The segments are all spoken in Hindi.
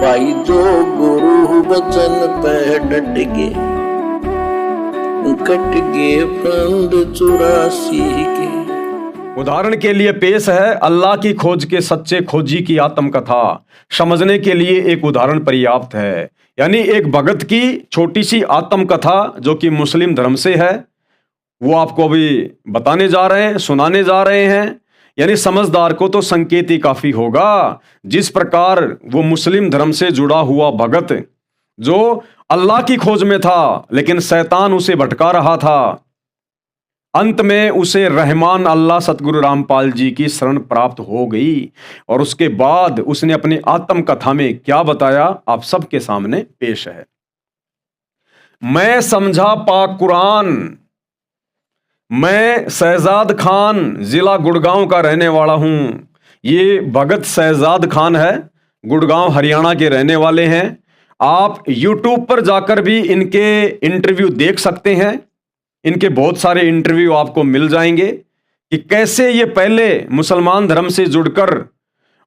भाई जो गुरु वचन पे डट गए, कट गए फंद 84 के। उदाहरण के लिए पेश है अल्लाह की खोज के सच्चे खोजी की आत्मकथा। समझने के लिए एक उदाहरण पर्याप्त है, यानी एक भगत की छोटी सी आत्मकथा जो कि मुस्लिम धर्म से है, वो आपको अभी बताने जा रहे हैं, सुनाने जा रहे हैं। यानी समझदार को तो संकेत ही काफी होगा। जिस प्रकार वो मुस्लिम धर्म से जुड़ा हुआ भगत जो अल्लाह की खोज में था, लेकिन शैतान उसे भटका रहा था, अंत में उसे रहमान अल्लाह सतगुरु रामपाल जी की शरण प्राप्त हो गई। और उसके बाद उसने अपनी आत्मकथा में क्या बताया आप सबके सामने पेश है। मैं समझा पाक कुरान, मैं शहजाद खान जिला गुड़गांव का रहने वाला हूं। ये भगत शहजाद खान है, गुड़गांव हरियाणा के रहने वाले हैं। आप YouTube पर जाकर भी इनके इंटरव्यू देख सकते हैं। इनके बहुत सारे इंटरव्यू आपको मिल जाएंगे कि कैसे ये पहले मुसलमान धर्म से जुड़कर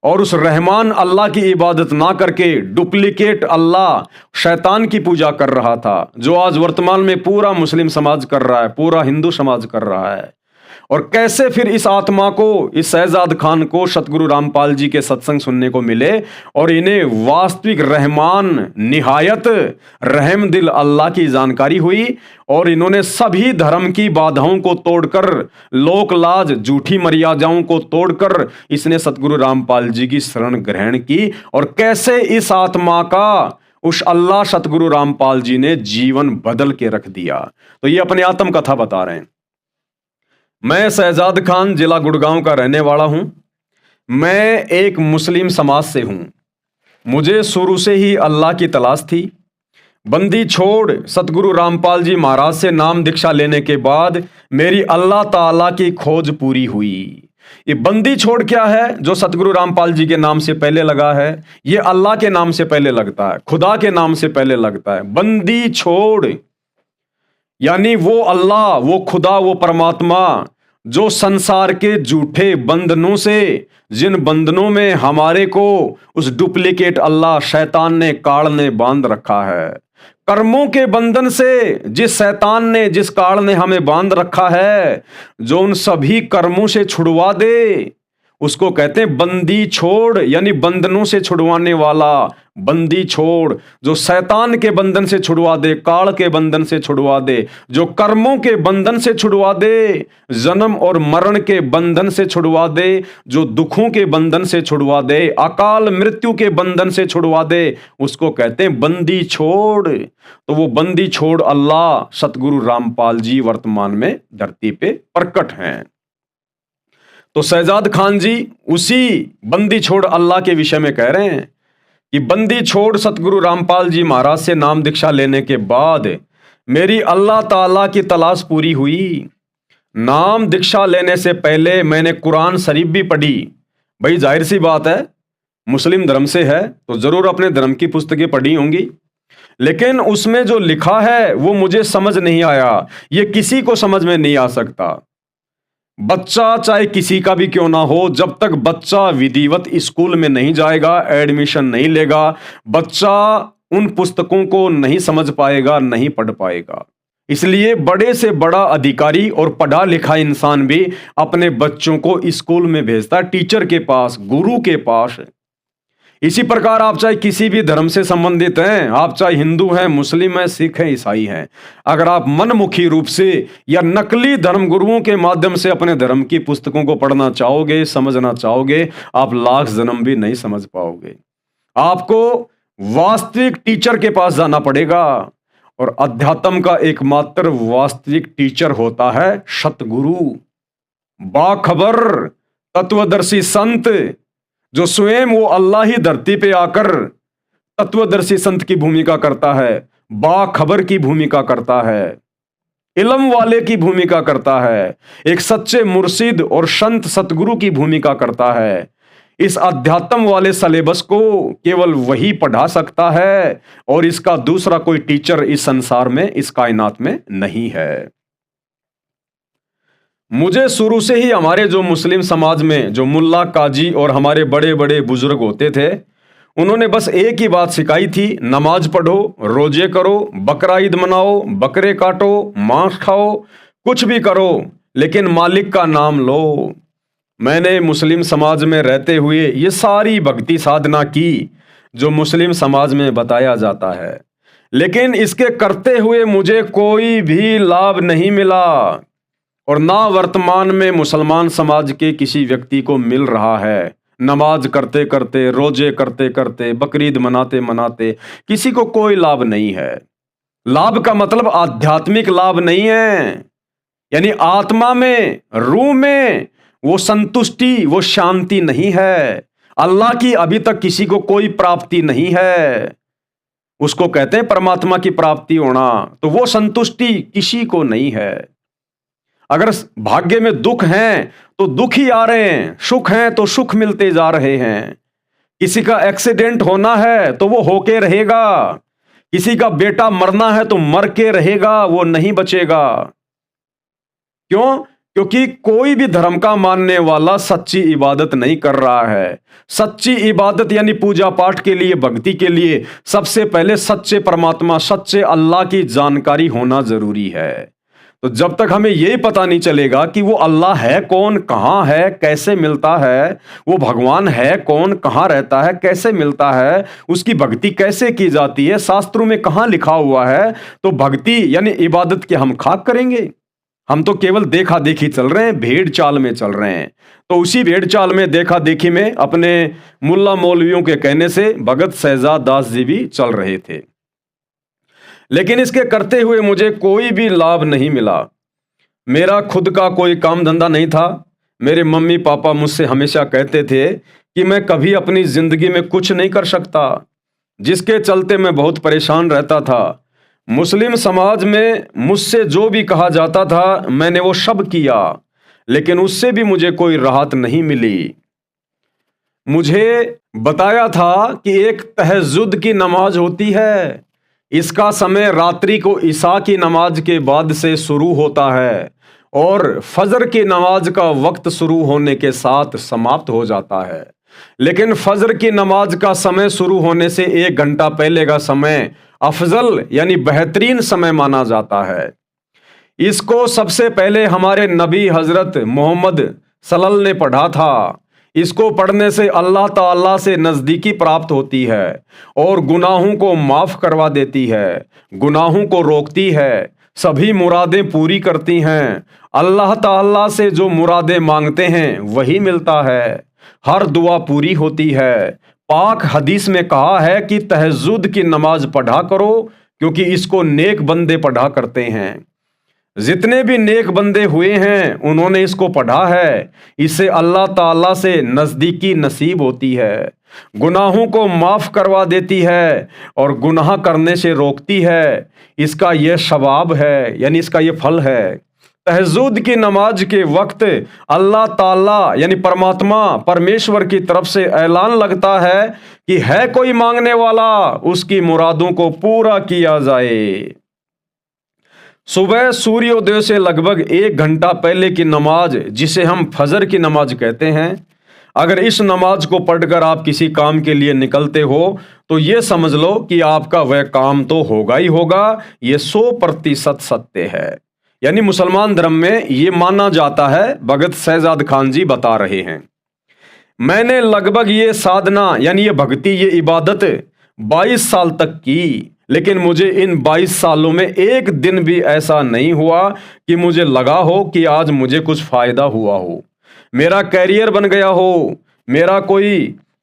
और उस रहमान अल्लाह की इबादत ना करके डुप्लीकेट अल्लाह शैतान की पूजा कर रहा था, जो आज वर्तमान में पूरा मुस्लिम समाज कर रहा है, पूरा हिंदू समाज कर रहा है। और कैसे फिर इस आत्मा को, इस शहजाद खान को सतगुरु रामपाल जी के सत्संग सुनने को मिले और इन्हें वास्तविक रहमान निहायत रहम दिल अल्लाह की जानकारी हुई। और इन्होंने सभी धर्म की बाधाओं को तोड़कर, लोक लाज झूठी मर्यादाओं को तोड़कर इसने सतगुरु रामपाल जी की शरण ग्रहण की। और कैसे इस आत्मा का उस अल्लाह सतगुरु रामपाल जी ने जीवन बदल के रख दिया। तो ये अपनी आत्मकथा बता रहे हैं। मैं शहजाद खान जिला गुड़गांव का रहने वाला हूं। मैं एक मुस्लिम समाज से हूं। मुझे शुरू से ही अल्लाह की तलाश थी। बंदी छोड़ सतगुरु रामपाल जी महाराज से नाम दीक्षा लेने के बाद मेरी अल्लाह ताला की खोज पूरी हुई। ये बंदी छोड़ क्या है जो सतगुरु रामपाल जी के नाम से पहले लगा है? ये अल्लाह के नाम से पहले लगता है, खुदा के नाम से पहले लगता है। बंदी छोड़ यानी वो अल्लाह, वो खुदा, वो परमात्मा जो संसार के झूठे बंधनों से, जिन बंधनों में हमारे को उस डुप्लीकेट अल्लाह शैतान ने, काल ने बांध रखा है, कर्मों के बंधन से जिस शैतान ने, जिस काल ने हमें बांध रखा है, जो उन सभी कर्मों से छुड़वा दे, उसको कहते हैं बंदी छोड़। यानी बंधनों से छुड़वाने वाला बंदी छोड़, जो शैतान के बंधन से छुड़वा दे, काल के बंधन से छुड़वा दे, जो कर्मों के बंधन से छुड़वा दे, जन्म और मरण के बंधन से छुड़वा दे, जो दुखों के बंधन से छुड़वा दे, अकाल मृत्यु के बंधन से छुड़वा दे, उसको कहते हैं बंदी छोड़। तो वो बंदी छोड़ अल्लाह सतगुरु रामपाल जी वर्तमान में धरती पे प्रकट हैं। तो शहजाद खान जी उसी बंदी छोड़ अल्लाह के विषय में कह रहे हैं कि बंदी छोड़ सतगुरु रामपाल जी महाराज से नाम दीक्षा लेने के बाद मेरी अल्लाह ताला की तलाश पूरी हुई। नाम दीक्षा लेने से पहले मैंने कुरान शरीफ भी पढ़ी। भाई जाहिर सी बात है, मुस्लिम धर्म से है तो जरूर अपने धर्म की पुस्तकें पढ़ी होंगी, लेकिन उसमें जो लिखा है वो मुझे समझ नहीं आया। ये किसी को समझ में नहीं आ सकता। बच्चा चाहे किसी का भी क्यों ना हो, जब तक बच्चा विधिवत स्कूल में नहीं जाएगा, एडमिशन नहीं लेगा, बच्चा उन पुस्तकों को नहीं समझ पाएगा, नहीं पढ़ पाएगा। इसलिए बड़े से बड़ा अधिकारी और पढ़ा लिखा इंसान भी अपने बच्चों को स्कूल में भेजता है, टीचर के पास, गुरु के पास। इसी प्रकार आप चाहे किसी भी धर्म से संबंधित हैं, आप चाहे हिंदू हैं, मुस्लिम हैं, सिख हैं, ईसाई हैं, अगर आप मनमुखी रूप से या नकली धर्म गुरुओं के माध्यम से अपने धर्म की पुस्तकों को पढ़ना चाहोगे, समझना चाहोगे, आप लाख जन्म भी नहीं समझ पाओगे। आपको वास्तविक टीचर के पास जाना पड़ेगा। और अध्यात्म का एकमात्र वास्तविक टीचर होता है सतगुरु, बाखबर तत्वदर्शी संत, जो स्वयं वो अल्लाह ही धरती पे आकर तत्वदर्शी संत की भूमिका करता है, बाखबर की भूमिका करता है, इल्म वाले की भूमिका करता है, एक सच्चे मुर्शिद और संत सतगुरु की भूमिका करता है। इस अध्यात्म वाले सिलेबस को केवल वही पढ़ा सकता है और इसका दूसरा कोई टीचर इस संसार में, इस कायनात में नहीं है। मुझे शुरू से ही हमारे जो मुस्लिम समाज में जो मुल्ला काजी और हमारे बड़े बड़े बुजुर्ग होते थे, उन्होंने बस एक ही बात सिखाई थी, नमाज पढ़ो, रोजे करो, बकरा ईद मनाओ, बकरे काटो, मांस खाओ, कुछ भी करो, लेकिन मालिक का नाम लो। मैंने मुस्लिम समाज में रहते हुए ये सारी भक्ति साधना की जो मुस्लिम समाज में बताया जाता है, लेकिन इसके करते हुए मुझे कोई भी लाभ नहीं मिला और ना वर्तमान में मुसलमान समाज के किसी व्यक्ति को मिल रहा है। नमाज करते करते, रोजे करते करते, बकरीद मनाते मनाते किसी को कोई लाभ नहीं है। लाभ का मतलब आध्यात्मिक लाभ नहीं है, यानी आत्मा में, रूह में वो संतुष्टि, वो शांति नहीं है। अल्लाह की अभी तक किसी को कोई प्राप्ति नहीं है। उसको कहते हैं परमात्मा की प्राप्ति होना, तो वो संतुष्टि किसी को नहीं है। अगर भाग्य में दुख हैं तो दुख ही आ रहे हैं, सुख हैं तो सुख मिलते जा रहे हैं। किसी का एक्सीडेंट होना है तो वो होके रहेगा, किसी का बेटा मरना है तो मर के रहेगा, वो नहीं बचेगा। क्यों? क्योंकि कोई भी धर्म का मानने वाला सच्ची इबादत नहीं कर रहा है। सच्ची इबादत यानी पूजा पाठ के लिए, भक्ति के लिए सबसे पहले सच्चे परमात्मा, सच्चे अल्लाह की जानकारी होना जरूरी है। तो जब तक हमें यही पता नहीं चलेगा कि वो अल्लाह है कौन, कहाँ है, कैसे मिलता है, वो भगवान है कौन, कहाँ रहता है, कैसे मिलता है, उसकी भक्ति कैसे की जाती है, शास्त्रों में कहाँ लिखा हुआ है, तो भक्ति यानी इबादत के हम खाक करेंगे। हम तो केवल देखा देखी चल रहे हैं, भेड़ चाल में चल रहे हैं। तो उसी भेड़ चाल में, देखा देखी में अपने मुल्ला मौलवियों के कहने से भगत शहजाद दास जी भी चल रहे थे, लेकिन इसके करते हुए मुझे कोई भी लाभ नहीं मिला। मेरा खुद का कोई काम धंधा नहीं था। मेरे मम्मी पापा मुझसे हमेशा कहते थे कि मैं कभी अपनी जिंदगी में कुछ नहीं कर सकता, जिसके चलते मैं बहुत परेशान रहता था। मुस्लिम समाज में मुझसे जो भी कहा जाता था मैंने वो सब किया, लेकिन उससे भी मुझे कोई राहत नहीं मिली। मुझे बताया था कि एक तहज्जुद की नमाज होती है, इसका समय रात्रि को ईशा की नमाज के बाद से शुरू होता है और फजर की नमाज का वक्त शुरू होने के साथ समाप्त हो जाता है। लेकिन फजर की नमाज का समय शुरू होने से 1 घंटा पहले का समय अफजल यानी बेहतरीन समय माना जाता है। इसको सबसे पहले हमारे नबी हजरत मोहम्मद सल्लल्लाहु ने पढ़ा था। इसको पढ़ने से अल्लाह ताला से नज़दीकी प्राप्त होती है और गुनाहों को माफ़ करवा देती है, गुनाहों को रोकती है, सभी मुरादें पूरी करती हैं। अल्लाह ताला से जो मुरादें मांगते हैं वही मिलता है, हर दुआ पूरी होती है। पाक हदीस में कहा है कि तहज्जुद की नमाज पढ़ा करो, क्योंकि इसको नेक बंदे पढ़ा करते हैं। जितने भी नेक बंदे हुए हैं उन्होंने इसको पढ़ा है। इससे अल्लाह ताला से नज़दीकी नसीब होती है, गुनाहों को माफ़ करवा देती है और गुनाह करने से रोकती है। इसका यह सवाब है, यानी इसका यह फल है। तहज्जुद की नमाज के वक्त अल्लाह ताला यानी परमात्मा, परमेश्वर की तरफ से ऐलान लगता है कि है कोई मांगने वाला, उसकी मुरादों को पूरा किया जाए। सुबह सूर्योदय से लगभग 1 घंटा पहले की नमाज, जिसे हम फजर की नमाज कहते हैं, अगर इस नमाज को पढ़कर आप किसी काम के लिए निकलते हो तो ये समझ लो कि आपका वह काम तो होगा ही होगा। ये 100% सत्य है, यानी मुसलमान धर्म में ये माना जाता है। भगत शहजाद खान जी बता रहे हैं, मैंने लगभग ये साधना यानी ये भक्ति, ये इबादत 22 साल तक की, लेकिन मुझे इन 22 सालों में एक दिन भी ऐसा नहीं हुआ कि मुझे लगा हो कि आज मुझे कुछ फायदा हुआ हो, मेरा कैरियर बन गया हो, मेरा कोई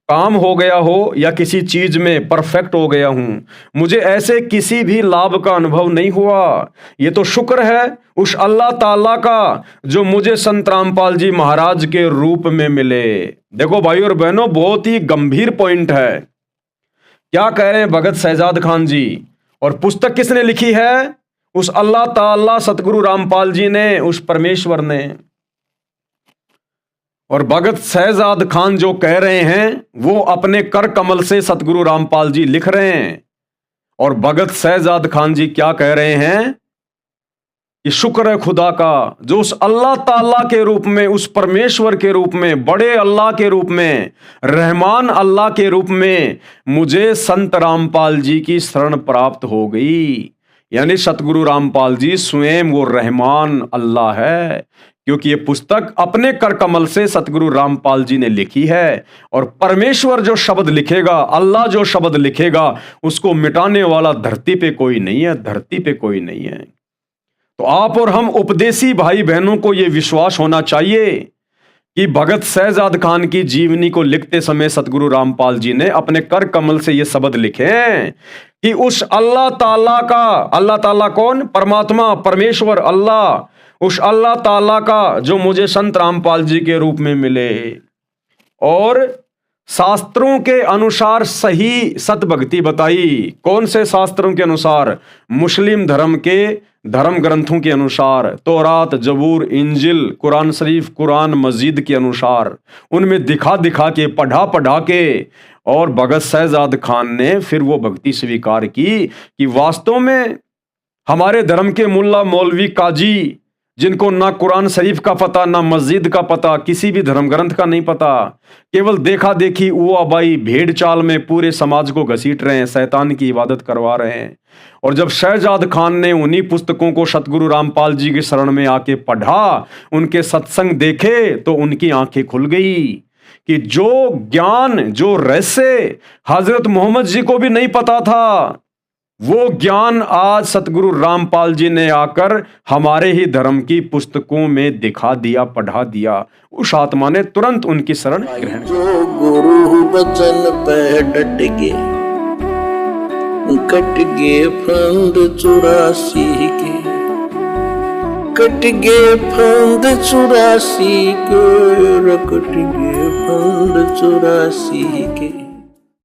काम हो गया हो या किसी चीज में परफेक्ट हो गया हूं। मुझे ऐसे किसी भी लाभ का अनुभव नहीं हुआ। ये तो शुक्र है उस अल्लाह ताला का जो मुझे संत रामपाल जी महाराज के रूप में मिले। देखो भाइयों और बहनों, बहुत ही गंभीर पॉइंट है। क्या कह रहे हैं भगत शहजाद खान जी? और पुस्तक किसने लिखी है? उस अल्लाह ताला सतगुरु रामपाल जी ने, उस परमेश्वर ने। और भगत शहजाद खान जो कह रहे हैं वो अपने कर कमल से सतगुरु रामपाल जी लिख रहे हैं। और भगत शहजाद खान जी क्या कह रहे हैं? कि शुक्र है खुदा का जो उस अल्लाह ताला के रूप में, उस परमेश्वर के रूप में, बड़े अल्लाह के रूप में, रहमान अल्लाह के रूप में मुझे संत रामपाल जी की शरण प्राप्त हो गई। यानी सतगुरु रामपाल जी स्वयं वो रहमान अल्लाह है, क्योंकि ये पुस्तक अपने कर कमल से सतगुरु रामपाल जी ने लिखी है। और परमेश्वर जो शब्द लिखेगा, अल्लाह जो शब्द लिखेगा, उसको मिटाने वाला धरती पे कोई नहीं है, धरती पे कोई नहीं है। तो आप और हम उपदेशी भाई बहनों को यह विश्वास होना चाहिए कि भगत शहजाद खान की जीवनी को लिखते समय सतगुरु रामपाल जी ने अपने कर कमल से ये शब्द लिखे हैं कि उस अल्लाह ताला का, अल्लाह ताला कौन? परमात्मा, परमेश्वर, अल्लाह, उस अल्लाह ताला का जो मुझे संत रामपाल जी के रूप में मिले और शास्त्रों के अनुसार सही सत भक्ति बताई। कौन से शास्त्रों के अनुसार? मुस्लिम धर्म के धर्म ग्रंथों के अनुसार, तौरात, जबूर, इंजिल, कुरान शरीफ, कुरान मजीद के अनुसार, उनमें दिखा दिखा के, पढ़ा पढ़ा के, और भगत शहजाद खान ने फिर वो भक्ति स्वीकार की कि वास्तव में हमारे धर्म के मुल्ला, मौलवी, काजी, जिनको ना कुरान शरीफ का पता, ना मस्जिद का पता, किसी भी धर्म ग्रंथ का नहीं पता, केवल देखा देखी, वो आबाई, भेड़ चाल में पूरे समाज को घसीट रहे हैं, शैतान की इबादत करवा रहे हैं। और जब शहजाद खान ने उन्हीं पुस्तकों को सतगुरु रामपाल जी के शरण में आके पढ़ा, उनके सत्संग देखे, तो उनकी आंखें खुल गई कि जो ज्ञान, जो रहस्य हजरत मोहम्मद जी को भी नहीं पता था, वो ज्ञान आज सतगुरु रामपाल जी ने आकर हमारे ही धर्म की पुस्तकों में दिखा दिया, पढ़ा दिया। उस आत्मा ने तुरंत उनकी शरण ग्रहण। जो गुरु बचन पे डट गे, कट गे फंद 84 के, कट गे फंद 84 के, कट गे फंद 84 के।